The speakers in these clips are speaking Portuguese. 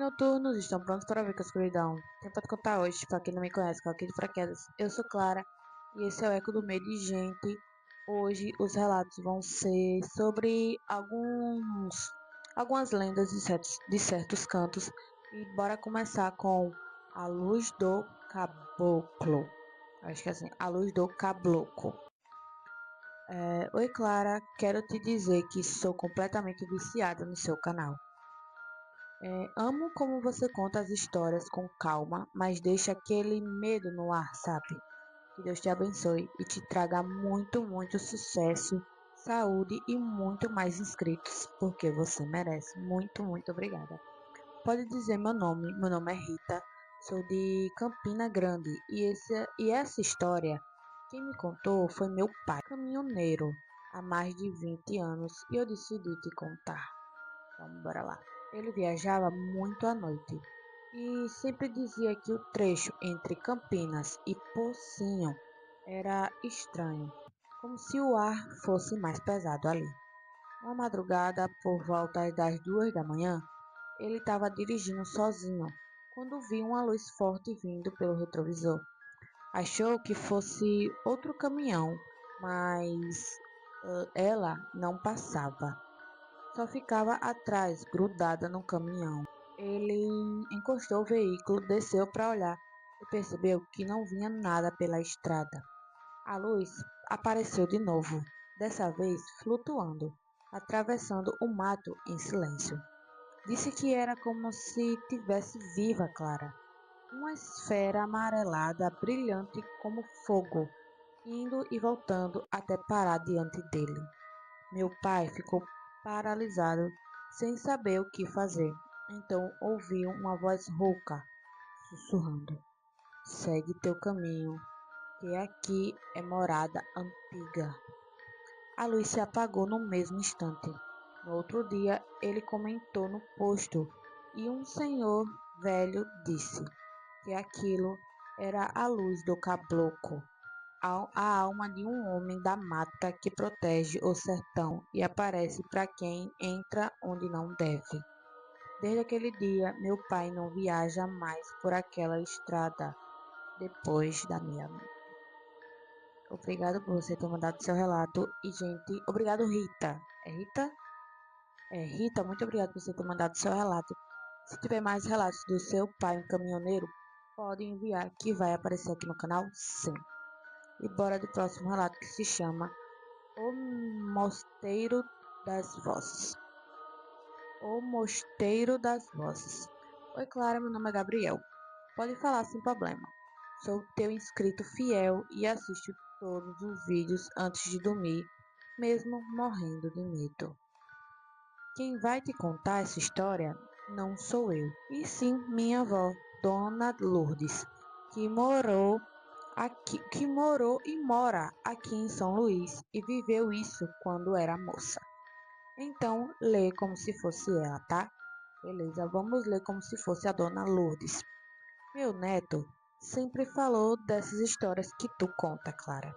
Noturnos, estão prontos para ver com a escuridão. Quem pode contar hoje, para quem não me conhece, Coquinho de Fraquedas. Eu sou Clara e esse é o Eco do Meio de Gente. Hoje os relatos vão ser sobre algumas lendas de certos cantos. E bora começar com A Luz do Caboclo. Acho que é assim, A Luz do Caboclo. Oi Clara, quero te dizer que sou completamente viciada no seu canal. Amo como você conta as histórias com calma, mas deixa aquele medo no ar, sabe? Que Deus te abençoe e te traga muito, muito sucesso, saúde e muito mais inscritos, porque você merece. Muito, muito obrigada. Pode dizer meu nome é Rita, sou de Campina Grande e essa história, quem me contou foi meu pai, caminhoneiro, há mais de 20 anos, e eu decidi te contar. Então, bora lá. Ele viajava muito à noite e sempre dizia que o trecho entre Campinas e Pocinho era estranho, como se o ar fosse mais pesado ali. Uma madrugada, por volta das 2 da manhã, ele estava dirigindo sozinho quando viu uma luz forte vindo pelo retrovisor. Achou que fosse outro caminhão, mas ela não passava. Só ficava atrás, grudada no caminhão. Ele encostou o veículo, desceu para olhar e percebeu que não vinha nada pela estrada. A luz apareceu de novo, dessa vez flutuando, atravessando o mato em silêncio. Disse que era como se tivesse viva, Clara. Uma esfera amarelada, brilhante como fogo, indo e voltando até parar diante dele. Meu pai ficou paralisado, sem saber o que fazer. Então ouviu uma voz rouca, sussurrando: Segue teu caminho, que aqui é morada antiga. A luz se apagou no mesmo instante. No outro dia, ele comentou no posto e um senhor velho disse que aquilo era a luz do caboclo, a alma de um homem da mata que protege o sertão e aparece para quem entra onde não deve. Desde aquele dia, meu pai não viaja mais por aquela estrada depois da meia-noite. Obrigado por você ter mandado seu relato. E, gente, obrigado, Rita. É Rita? É, Rita, muito obrigado por você ter mandado seu relato. Se tiver mais relatos do seu pai, um caminhoneiro, pode enviar que vai aparecer aqui no canal, sim. E bora do próximo relato que se chama O Mosteiro das Vozes. O Mosteiro das Vozes. Oi, Clara, meu nome é Gabriel. Pode falar sem problema. Sou teu inscrito fiel e assisto todos os vídeos antes de dormir, mesmo morrendo de medo. Quem vai te contar essa história não sou eu, e sim minha avó, Dona Lourdes, que morou e mora aqui em São Luís e viveu isso quando era moça. Então, lê como se fosse ela, tá? Beleza, vamos ler como se fosse a Dona Lourdes. Meu neto sempre falou dessas histórias que tu conta, Clara.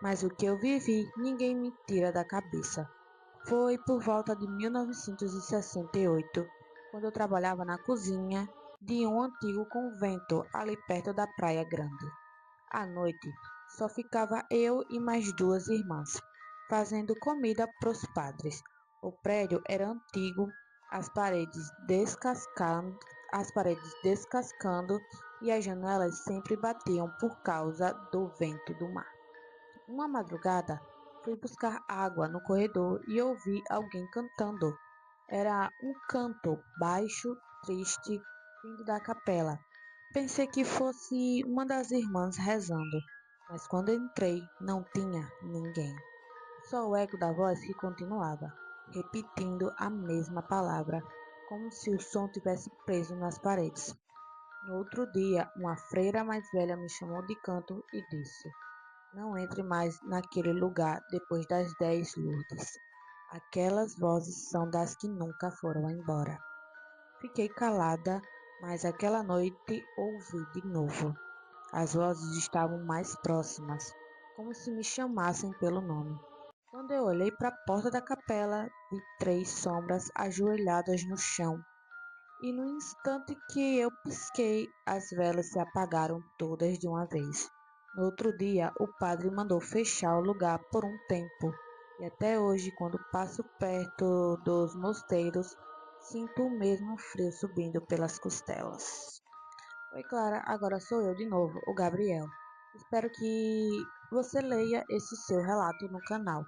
Mas o que eu vivi, ninguém me tira da cabeça. Foi por volta de 1968, quando eu trabalhava na cozinha de um antigo convento ali perto da Praia Grande. À noite, só ficava eu e mais duas irmãs, fazendo comida pros padres. O prédio era antigo, as paredes descascando, as paredes descascando e as janelas sempre batiam por causa do vento do mar. Uma madrugada, fui buscar água no corredor e ouvi alguém cantando. Era um canto baixo, triste, vindo da capela. Pensei que fosse uma das irmãs rezando, mas quando entrei, não tinha ninguém. Só o eco da voz que continuava, repetindo a mesma palavra, como se o som tivesse preso nas paredes. No outro dia, uma freira mais velha me chamou de canto e disse: Não entre mais naquele lugar depois das 10, Lourdes. Aquelas vozes são das que nunca foram embora. Fiquei calada, mas aquela noite ouvi de novo. As vozes estavam mais próximas, como se me chamassem pelo nome. Quando eu olhei para a porta da capela, vi 3 sombras ajoelhadas no chão. e no instante que eu pisquei, as velas se apagaram todas de uma vez. No outro dia, o padre mandou fechar o lugar por um tempo, e até hoje, quando passo perto dos mosteiros, sinto o mesmo frio subindo pelas costelas. Oi, Clara, agora sou eu de novo, o Gabriel. Espero que você leia esse seu relato no canal.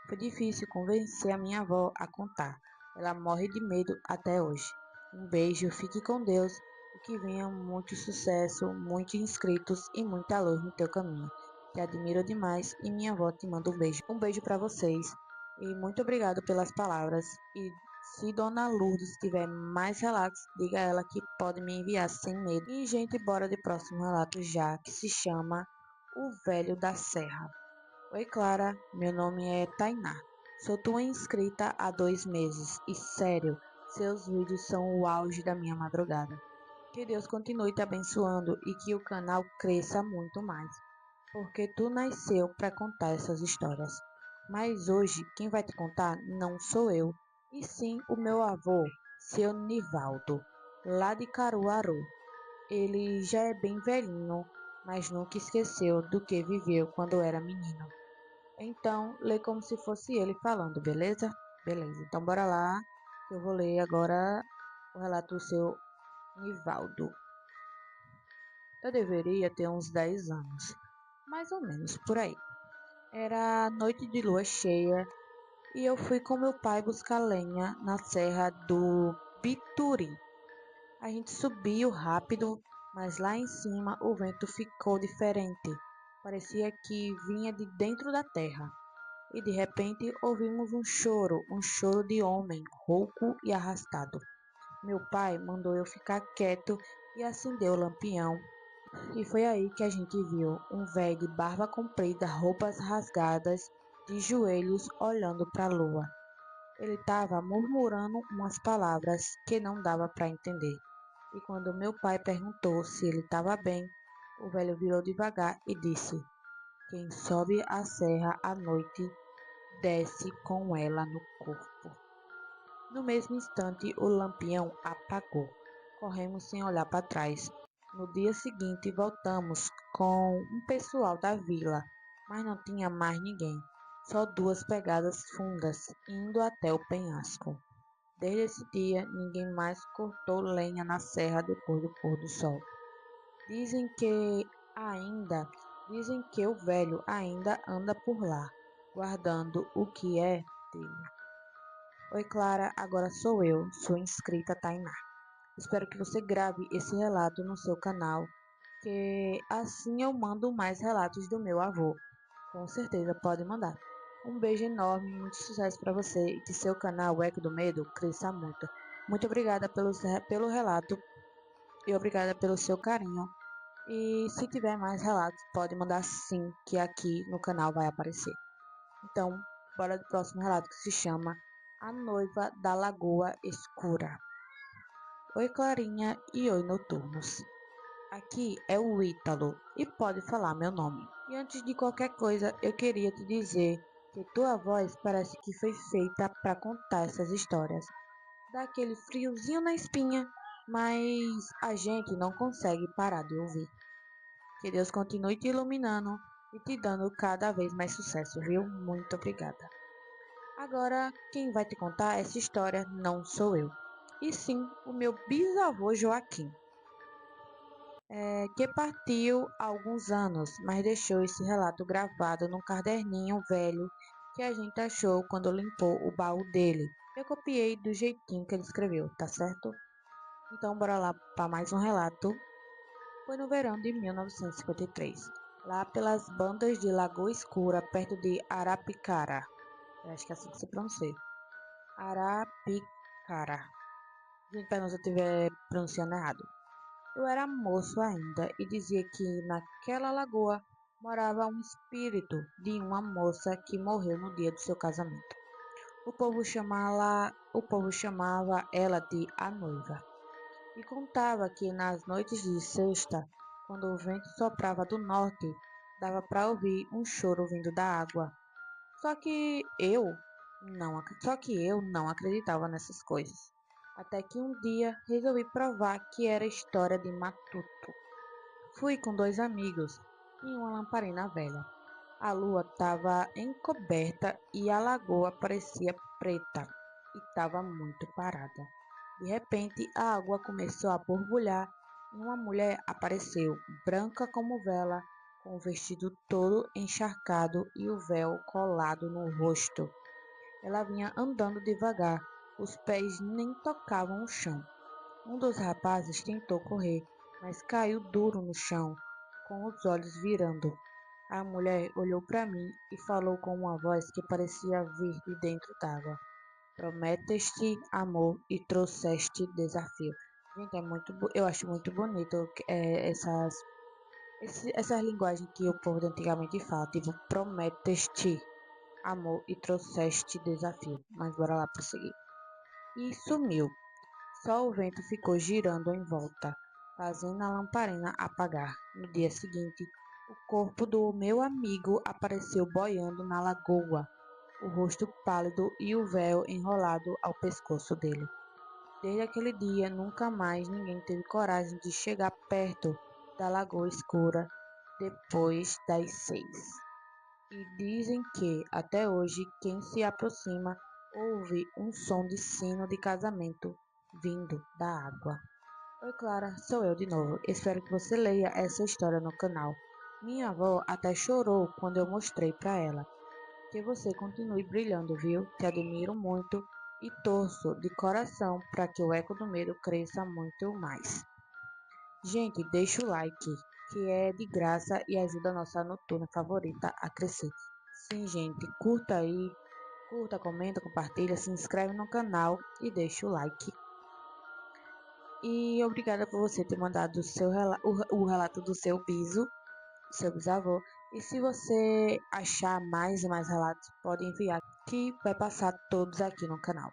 Foi difícil convencer a minha avó a contar. Ela morre de medo até hoje. Um beijo, fique com Deus e que venha muito sucesso, muitos inscritos e muita luz no teu caminho. Te admiro demais e minha avó te manda um beijo. Um beijo para vocês e muito obrigado pelas palavras. E se Dona Lourdes tiver mais relatos, diga a ela que pode me enviar sem medo. E gente, bora de próximo relato já, que se chama O Velho da Serra. Oi, Clara, meu nome é Tainá. Sou tua inscrita há 2 meses e, sério, seus vídeos são o auge da minha madrugada. Que Deus continue te abençoando e que o canal cresça muito mais, porque tu nasceu para contar essas histórias. Mas hoje, quem vai te contar não sou eu, e sim o meu avô, seu Nivaldo, lá de Caruaru. Ele já é bem velhinho, mas nunca esqueceu do que viveu quando era menino. Então, lê como se fosse ele falando, beleza? Beleza, então bora lá, que eu vou ler agora o relato do seu Nivaldo. Eu deveria ter uns 10 anos, mais ou menos por aí. Era noite de lua cheia e eu fui com meu pai buscar lenha na serra do Bituri. A gente subiu rápido, mas lá em cima o vento ficou diferente. Parecia que vinha de dentro da terra. E de repente ouvimos um choro de homem, rouco e arrastado. Meu pai mandou eu ficar quieto e acendeu o lampião. E foi aí que a gente viu um velho de barba comprida, roupas rasgadas, de joelhos, olhando para a lua. Ele estava murmurando umas palavras que não dava para entender. E quando meu pai perguntou se ele estava bem, o velho virou devagar e disse: Quem sobe a serra à noite desce com ela no corpo. No mesmo instante, o lampião apagou. Corremos sem olhar para trás. No dia seguinte, voltamos com um pessoal da vila, mas não tinha mais ninguém. Só duas pegadas fundas, indo até o penhasco. Desde esse dia, ninguém mais cortou lenha na serra depois do pôr do sol. Dizem que ainda, dizem que o velho ainda anda por lá, guardando o que é dele. Oi, Clara, agora sou eu, sua inscrita Tainá. Espero que você grave esse relato no seu canal, que assim eu mando mais relatos do meu avô. Com certeza, pode mandar. Um beijo enorme, muito sucesso para você e que seu canal, o Eco do Medo, cresça muito. Muito obrigada pelo relato e obrigada pelo seu carinho. E se tiver mais relatos, pode mandar sim, que aqui no canal vai aparecer. Então, bora do próximo relato que se chama A Noiva da Lagoa Escura. Oi, Clarinha e oi, noturnos. Aqui é o Ítalo e pode falar meu nome. E antes de qualquer coisa, eu queria te dizer que tua voz parece que foi feita para contar essas histórias. Dá aquele friozinho na espinha, mas a gente não consegue parar de ouvir. Que Deus continue te iluminando e te dando cada vez mais sucesso, viu? Muito obrigada. Agora, quem vai te contar essa história não sou eu, e sim o meu bisavô Joaquim, que partiu há alguns anos, mas deixou esse relato gravado num caderninho velho que a gente achou quando limpou o baú dele. Eu copiei do jeitinho que ele escreveu, tá certo? Então, bora lá para mais um relato. Foi no verão de 1953, lá pelas bandas de Lagoa Escura, perto de Arapicara. Eu acho que é assim que se pronuncia. Arapicara. Gente, perdão se eu estiver pronunciando errado. Eu era moço ainda e dizia que naquela lagoa morava um espírito de uma moça que morreu no dia do seu casamento. O povo chamava ela de a noiva e contava que nas noites de sexta, quando o vento soprava do norte, dava para ouvir um choro vindo da água. Só que eu só que eu não acreditava nessas coisas. Até que um dia resolvi provar que era história de matuto. Fui com dois amigos em uma lamparina velha. A lua estava encoberta e a lagoa parecia preta e estava muito parada. De repente, a água começou a borbulhar e uma mulher apareceu, branca como vela, com o vestido todo encharcado e o véu colado no rosto. Ela vinha andando devagar, os pés nem tocavam o chão. Um dos rapazes tentou correr, mas caiu duro no chão, com os olhos virando. A mulher olhou para mim e falou com uma voz que parecia vir de dentro d'água. Prometeste amor e trouxeste desafio. Gente, eu acho muito bonito essas linguagens que o povo de antigamente fala, tipo, prometeste amor e trouxeste desafio. Mas bora lá prosseguir. E sumiu. Só o vento ficou girando em volta, fazendo a lamparina apagar. No dia seguinte, o corpo do meu amigo apareceu boiando na lagoa, o rosto pálido e o véu enrolado ao pescoço dele. Desde aquele dia, nunca mais ninguém teve coragem de chegar perto da lagoa escura depois das 6. E dizem que, até hoje, quem se aproxima ouve um som de sino de casamento vindo da água. Oi, Clara, sou eu de novo. Espero que você leia essa história no canal. Minha avó até chorou quando eu mostrei para ela. Que você continue brilhando, viu? Te admiro muito e torço de coração para que o Eco do Medo cresça muito mais. Gente, deixa o like, que é de graça e ajuda a nossa noturna favorita a crescer. Sim, gente, curta aí, curta, comenta, compartilha, se inscreve no canal e deixa o like. E obrigada por você ter mandado o relato do seu seu bisavô. E se você achar mais e mais relatos, pode enviar, que vai passar todos aqui no canal.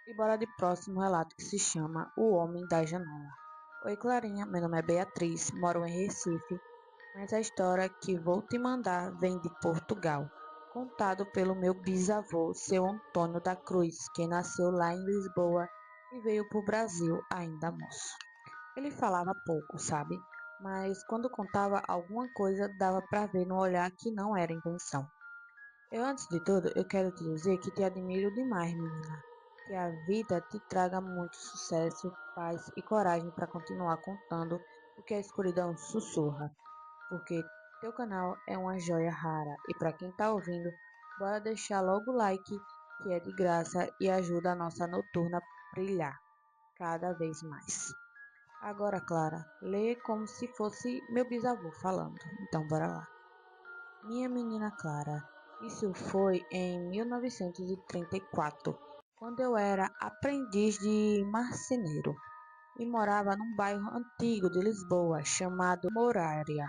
E bora de próximo relato que se chama O Homem da Janela. Oi, Clarinha, meu nome é Beatriz, moro em Recife, mas a história que vou te mandar vem de Portugal, contado pelo meu bisavô, seu Antônio da Cruz, que nasceu lá em Lisboa e veio para o Brasil ainda moço. Ele falava pouco, sabe? Mas quando contava alguma coisa, dava para ver no olhar que não era invenção. Antes de tudo, eu quero te dizer que te admiro demais, menina. Que a vida te traga muito sucesso, paz e coragem para continuar contando o que a escuridão sussurra. Porque teu canal é uma joia rara. E para quem tá ouvindo, bora deixar logo o like, que é de graça e ajuda a nossa noturna a brilhar cada vez mais. Agora, Clara, lê como se fosse meu bisavô falando. Então, bora lá. Minha menina Clara, isso foi em 1934, quando eu era aprendiz de marceneiro e morava num bairro antigo de Lisboa chamado Moraria.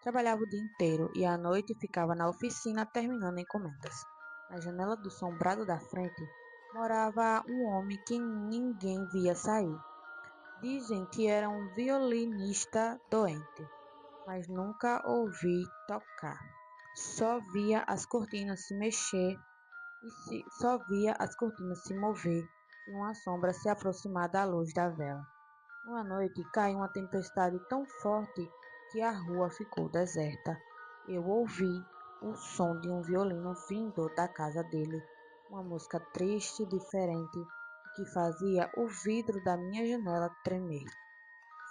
Trabalhava o dia inteiro e à noite ficava na oficina terminando encomendas. Na janela do sombrado da frente morava um homem que ninguém via sair. Dizem que era um violinista doente, mas nunca ouvi tocar. Só via as cortinas se mexer só via as cortinas se mover e uma sombra se aproximar da luz da vela. Uma noite caiu uma tempestade tão forte que a rua ficou deserta. Eu ouvi o som de um violino vindo da casa dele, uma música triste e diferente que fazia o vidro da minha janela tremer.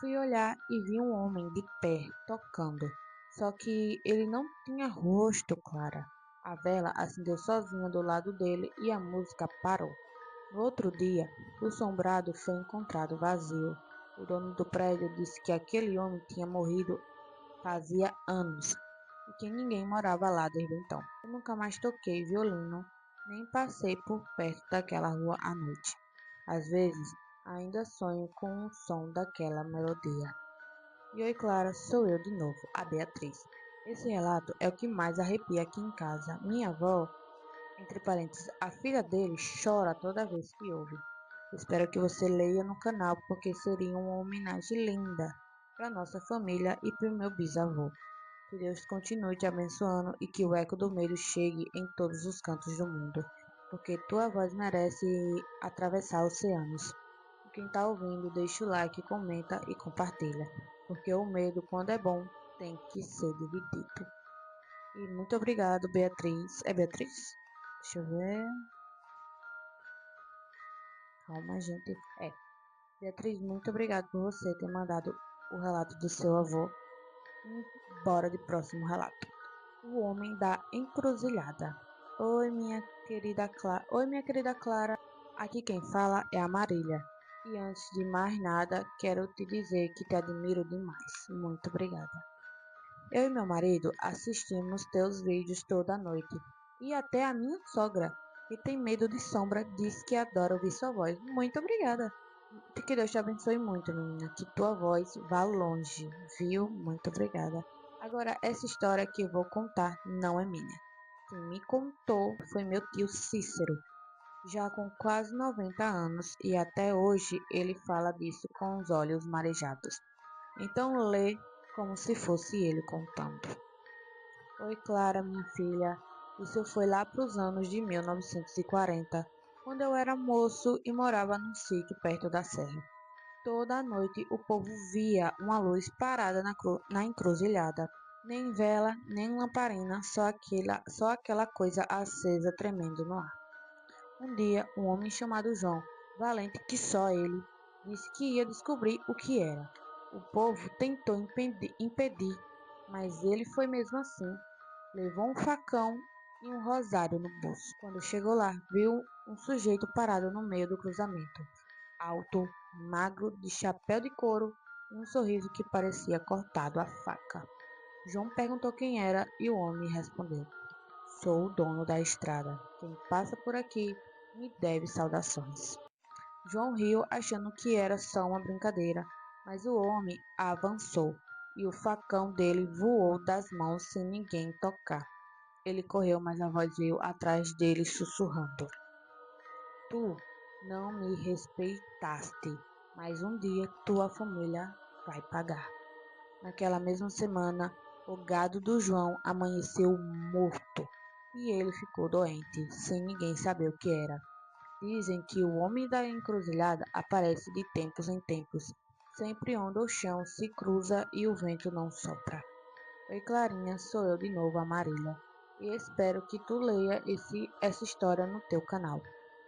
Fui olhar e vi um homem de pé, tocando. Só que ele não tinha rosto, Clara. A vela acendeu sozinha do lado dele e a música parou. No outro dia, o sombrado foi encontrado vazio. O dono do prédio disse que aquele homem tinha morrido fazia anos e que ninguém morava lá desde então. Eu nunca mais toquei violino, nem passei por perto daquela rua à noite. Às vezes, ainda sonho com o som daquela melodia. E oi, Clara, sou eu de novo, a Beatriz. Esse relato é o que mais arrepia aqui em casa. Minha avó, entre parênteses, a filha dele chora toda vez que ouve. Espero que você leia no canal porque seria uma homenagem linda para nossa família e para o meu bisavô. Que Deus continue te abençoando e que o eco do medo chegue em todos os cantos do mundo, porque tua voz merece atravessar oceanos. Quem tá ouvindo, deixa o like, comenta e compartilha. Porque o medo, quando é bom, tem que ser dividido. E muito obrigado, Beatriz. É Beatriz? Deixa eu ver. Calma, gente. É. Beatriz, muito obrigado por você ter mandado o relato do seu avô. Bora de próximo relato. O homem da encruzilhada. Oi, minha querida Clara. Aqui quem fala é a Marília. E antes de mais nada, quero te dizer que te admiro demais. Muito obrigada. Eu e meu marido assistimos teus vídeos toda noite. E até a minha sogra, que tem medo de sombra, diz que adora ouvir sua voz. Muito obrigada. Que Deus te abençoe muito, menina. Que tua voz vá longe, viu? Muito obrigada. Agora, essa história que eu vou contar não é minha. Quem me contou foi meu tio Cícero, já com quase 90 anos, e até hoje ele fala disso com os olhos marejados. Então lê como se fosse ele contando. Oi, Clara, minha filha. Isso foi lá para os anos de 1940, quando eu era moço e morava num sítio perto da serra. Toda a noite o povo via uma luz parada na encruzilhada. Nem vela, nem lamparina, só aquela coisa acesa tremendo no ar. Um dia, um homem chamado João, valente que só ele, disse que ia descobrir o que era. O povo tentou impedir, mas ele foi mesmo assim. Levou um facão e um rosário no bolso. Quando chegou lá, viu um sujeito parado no meio do cruzamento, alto, magro, de chapéu de couro e um sorriso que parecia cortado a faca. João perguntou quem era e o homem respondeu: Sou o dono da estrada. Quem passa por aqui me deve saudações. João riu, achando que era só uma brincadeira, mas o homem avançou e o facão dele voou das mãos sem ninguém tocar. Ele correu, mas a voz veio atrás dele sussurrando: Tu não me respeitaste, mas um dia tua família vai pagar. Naquela mesma semana, o gado do João amanheceu morto e ele ficou doente, sem ninguém saber o que era. Dizem que o homem da encruzilhada aparece de tempos em tempos, sempre onde o chão se cruza e o vento não sopra. Oi, Clarinha, sou eu de novo, a Marília, e espero que tu leia essa história no teu canal,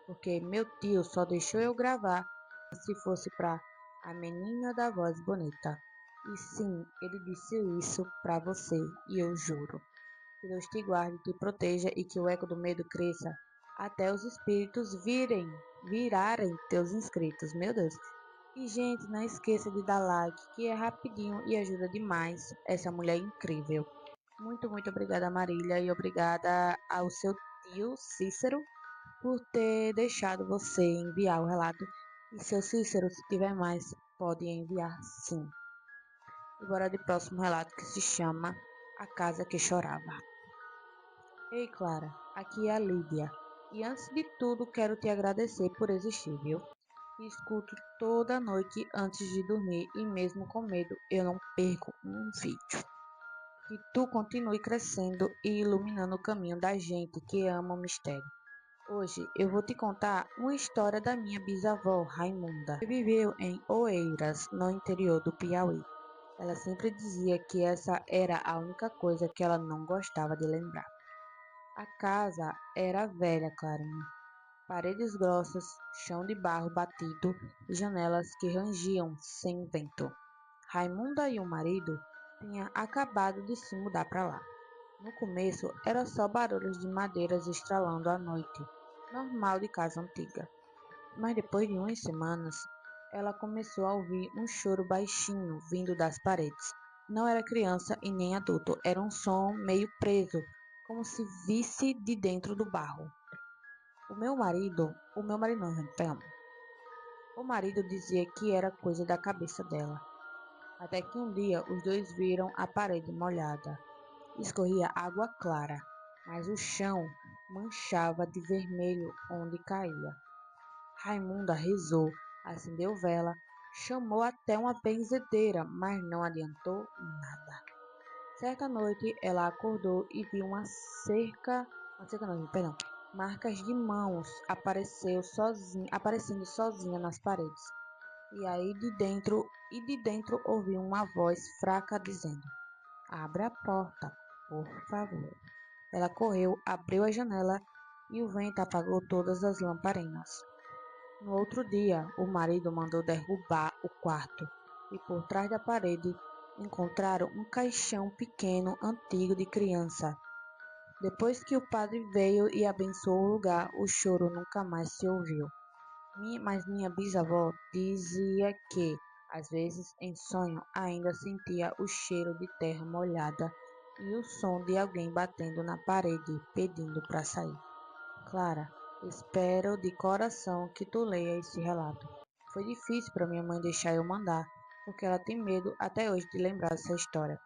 porque meu tio só deixou eu gravar se fosse para a menina da voz bonita. E sim, ele disse isso para você, e eu juro. Que Deus te guarde, te proteja e que o eco do medo cresça até os espíritos virarem teus inscritos, meu Deus. E, gente, não esqueça de dar like, que é rapidinho e ajuda demais essa mulher incrível. Muito, muito obrigada, Marília, e obrigada ao seu tio Cícero por ter deixado você enviar o relato. E seu Cícero, se tiver mais, pode enviar sim. E bora de próximo relato que se chama A Casa que Chorava. Ei, Clara, aqui é a Lídia. E antes de tudo, quero te agradecer por existir, viu? Escuto toda noite antes de dormir e mesmo com medo, eu não perco um vídeo. Que tu continue crescendo e iluminando o caminho da gente que ama o mistério. Hoje eu vou te contar uma história da minha bisavó Raimunda, que viveu em Oeiras, no interior do Piauí. Ela sempre dizia que essa era a única coisa que ela não gostava de lembrar. A casa era velha, Clarinha. Paredes grossas, chão de barro batido e janelas que rangiam sem vento. Raimunda e o marido tinham acabado de se mudar para lá. No começo era só barulhos de madeiras estralando à noite, normal de casa antiga. Mas depois de umas semanas, ela começou a ouvir um choro baixinho vindo das paredes. Não era criança e nem adulto, era um som meio preso, como se visse de dentro do barro. O meu marido não, gente, perdão. O marido dizia que era coisa da cabeça dela. Até que um dia os dois viram a parede molhada. Escorria água clara, mas o chão manchava de vermelho onde caía. Raimunda rezou, acendeu vela, chamou até uma benzedeira, mas não adiantou nada. Certa noite ela acordou e viu uma cerca não, perdão, marcas de mãos aparecendo sozinha nas paredes. E de dentro ouvi uma voz fraca dizendo: Abra a porta, por favor. Ela correu, abriu a janela e o vento apagou todas as lamparinas. No outro dia, o marido mandou derrubar o quarto e por trás da parede encontraram um caixão pequeno antigo de criança. Depois que o padre veio e abençoou o lugar, o choro nunca mais se ouviu. Mas minha bisavó dizia que, às vezes, em sonho, ainda sentia o cheiro de terra molhada e o som de alguém batendo na parede, pedindo para sair. Clara, espero de coração que tu leia esse relato. Foi difícil para minha mãe deixar eu mandar, porque ela tem medo até hoje de lembrar dessa história.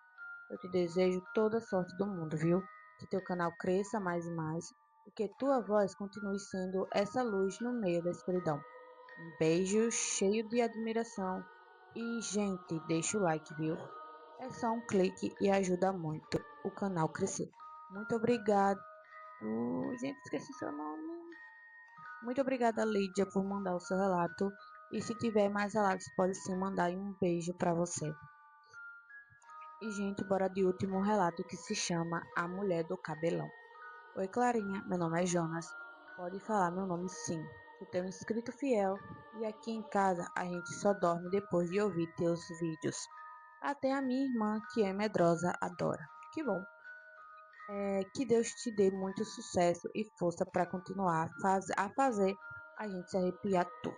Eu te desejo toda a sorte do mundo, viu? Que teu canal cresça mais e mais e que tua voz continue sendo essa luz no meio da escuridão. Um beijo cheio de admiração. E, gente, deixa o like, viu? É só um clique e ajuda muito o canal crescer. Muito obrigado. Gente, esqueci seu nome. Muito obrigada, Lídia, por mandar o seu relato. E se tiver mais relatos, pode sim mandar e um beijo para você. E, gente, bora de último relato que se chama A Mulher do Cabelão. Oi, Clarinha, meu nome é Jonas. Pode falar meu nome sim. Sou teu inscrito fiel e aqui em casa a gente só dorme depois de ouvir teus vídeos. Até a minha irmã, que é medrosa, adora. Que bom. Que Deus te dê muito sucesso e força para continuar a fazer a gente se arrepiar tudo.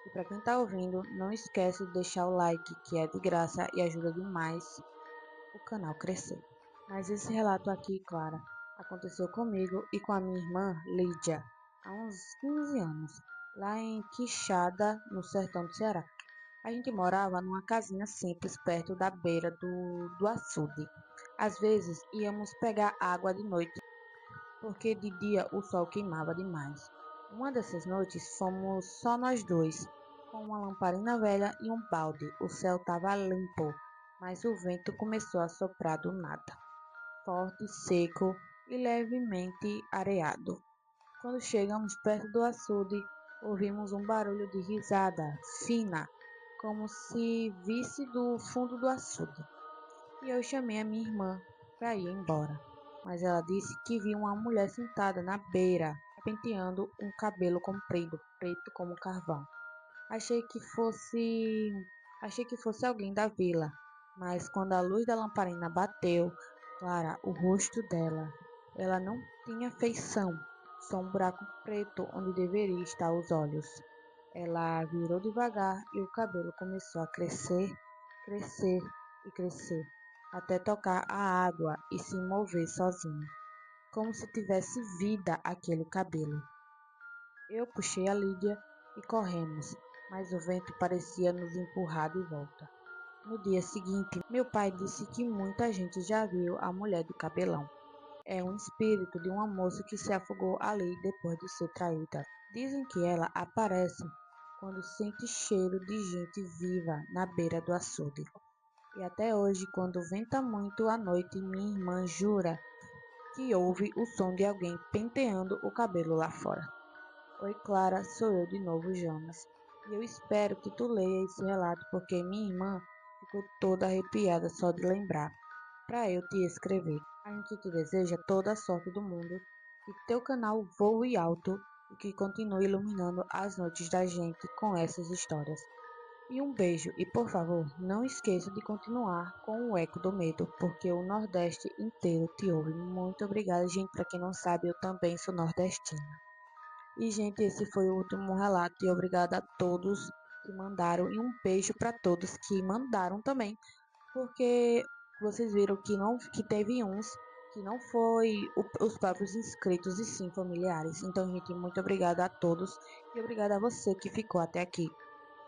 E para quem tá ouvindo, não esquece de deixar o like, que é de graça e ajuda demais o canal crescer. Mas esse relato aqui, Clara, aconteceu comigo e com a minha irmã Lídia há uns 15 anos, lá em Quixada, no sertão do Ceará. A gente morava numa casinha simples perto da beira do açude. Às vezes íamos pegar água de noite, porque de dia o sol queimava demais. Uma dessas noites fomos só nós dois, com uma lamparina velha e um balde. O céu estava limpo, mas o vento começou a soprar do nada, forte, seco e levemente areado. Quando chegamos perto do açude, ouvimos um barulho de risada fina, como se visse do fundo do açude. E eu chamei a minha irmã para ir embora, mas ela disse que viu uma mulher sentada na beira, penteando um cabelo comprido, preto como carvão. Achei que fosse, achei que fosse alguém da vila, mas quando a luz da lamparina bateu, Clara, o rosto dela, ela não tinha feição, só um buraco preto onde deveria estar os olhos. Ela virou devagar e o cabelo começou a crescer, crescer e crescer, até tocar a água e se mover sozinho, como se tivesse vida aquele cabelo. Eu puxei a Lídia e corremos, mas o vento parecia nos empurrar de volta. No dia seguinte, meu pai disse que muita gente já viu a mulher do cabelão. É um espírito de uma moça que se afogou ali depois de ser traída. Dizem que ela aparece quando sente cheiro de gente viva na beira do açude. E até hoje, quando venta muito à noite, minha irmã jura que ouve o som de alguém penteando o cabelo lá fora. Oi, Clara, sou eu de novo, Jonas. E eu espero que tu leia esse relato porque minha irmã ficou toda arrepiada só de lembrar. Para eu te escrever. A gente te deseja toda a sorte do mundo, que teu canal voe alto e que continue iluminando as noites da gente com essas histórias. E um beijo e por favor, não esqueça de continuar com o Eco do Medo, porque o Nordeste inteiro te ouve. Muito obrigada, gente. Para quem não sabe, eu também sou nordestina. E, gente, esse foi o último relato e obrigada a todos que mandaram e um beijo para todos que mandaram também, porque vocês viram que não que teve uns que não foi os próprios inscritos e sim familiares. Então, gente, muito obrigada a todos e obrigada a você que ficou até aqui.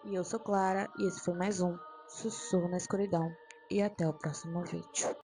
E eu sou Clara e esse foi mais um Sussurro na Escuridão. E até o próximo vídeo.